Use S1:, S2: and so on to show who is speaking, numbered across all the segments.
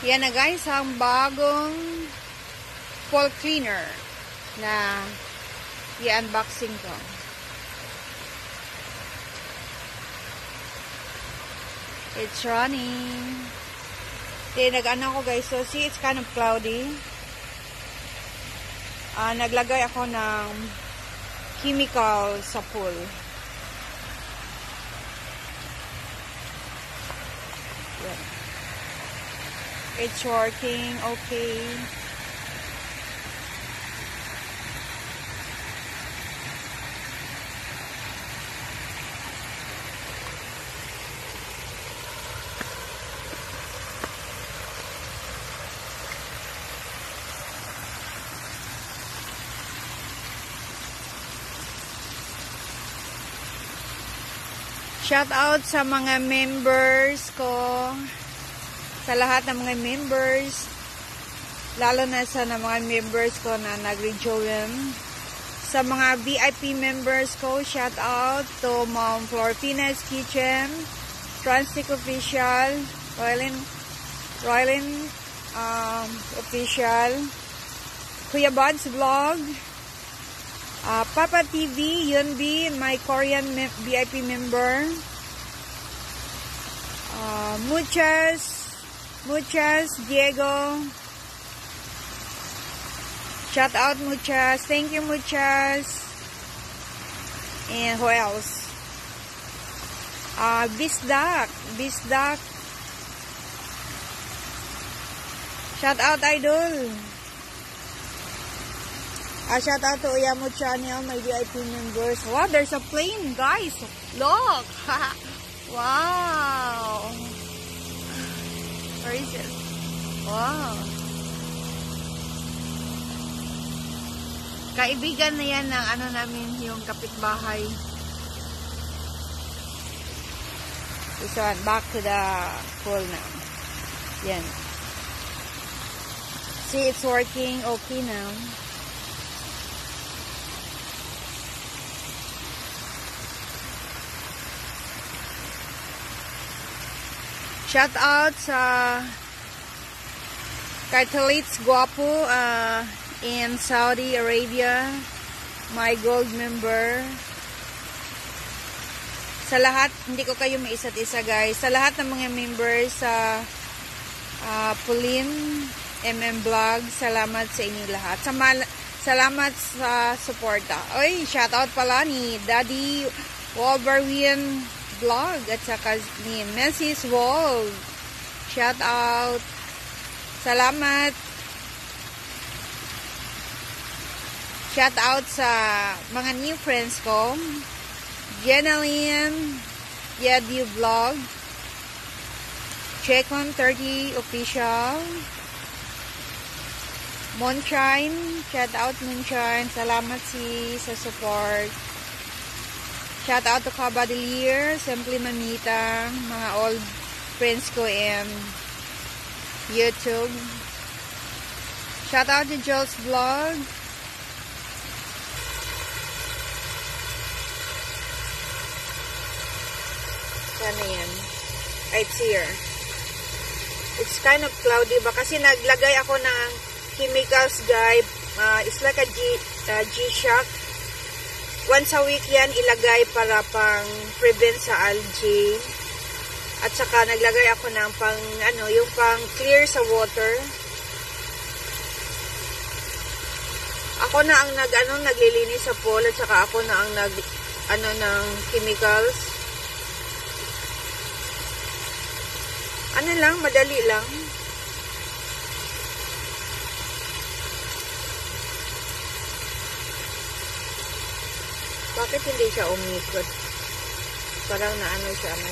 S1: Yan na guys, ang bagong pool cleaner na i-unboxing ko. It's running. Nag-ano ko guys, so see, it's kind of cloudy. Naglagay ako ng chemical sa pool. Yeah. It's working okay. Shout out sa mga members ko, sa lahat ng mga members, lalo na sa mga members ko na nag-rejoin. Sa mga VIP members ko, shout out to Mom Florpina's Kitchen, Transtic Official, Roylin Official, Kuya Bud's Vlog, Papa TV, Yunbi, my Korean VIP member, Muchas, Diego, shout out Muchas, thank you Muchas, and who else? Bisdak, shout out Idol. Shout out to Oyamo Channel, my VIP members. Wow, there's a plane, guys. Look. Wow. Where is it? Wow. Kaibigan na yan ng ano namin, yung kapitbahay. So, back to the pool now. Yan. See, it's working okay now. Shout out sa Cartelites Guapo in Saudi Arabia, my gold member. Sa lahat, hindi ko kayo maisa't isa guys. Sa lahat ng mga members sa Pauline MM Vlog, salamat sa inyo lahat. Salamat sa suporta. Oy, shout out pala ni Daddy Wolverine Vlog at saka ni Mrs. Wall. Shout out. Salamat. Shout out sa mga new friends ko. Jenaline Yadu Vlog. Checon 30 Official. Moonshine. Shout out Moonshine. Salamat sa support. Shout out to Kabadilier, Simply Mamita, mga old friends ko in YouTube. Shout out to Joel's Vlog. Sana yan. It's here. It's kind of cloudy ba? Kasi naglagay ako ng chemicals, guys. It's like a G-Shock. Once a week yan ilagay para pang prevent sa algae. At saka naglagay ako ng pang yung pang clear sa water. Ako na ang naglilinis sa pool at saka ako na ang ng chemicals. Lang, madali lang. Bakit hindi siya umikot? Parang siya na.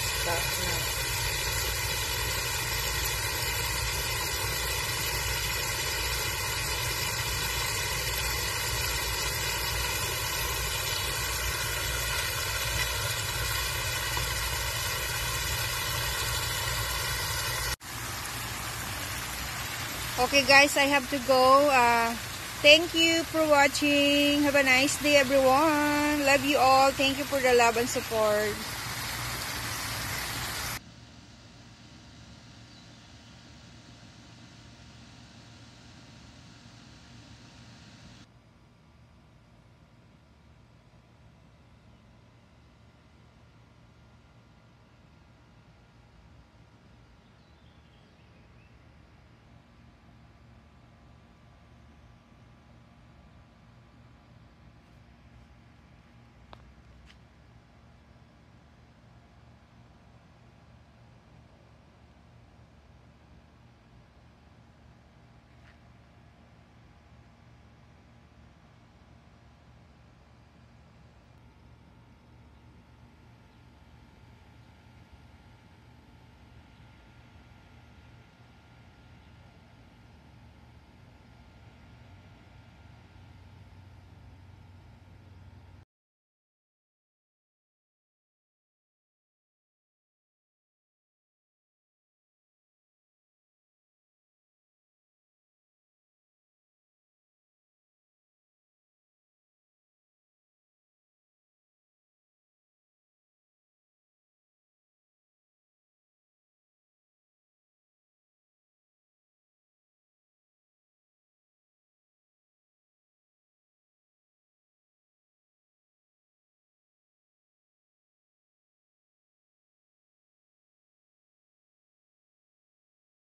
S1: Okay guys, I have to go. Thank you for watching. Have a nice day everyone. Love you all. Thank you for the love and support.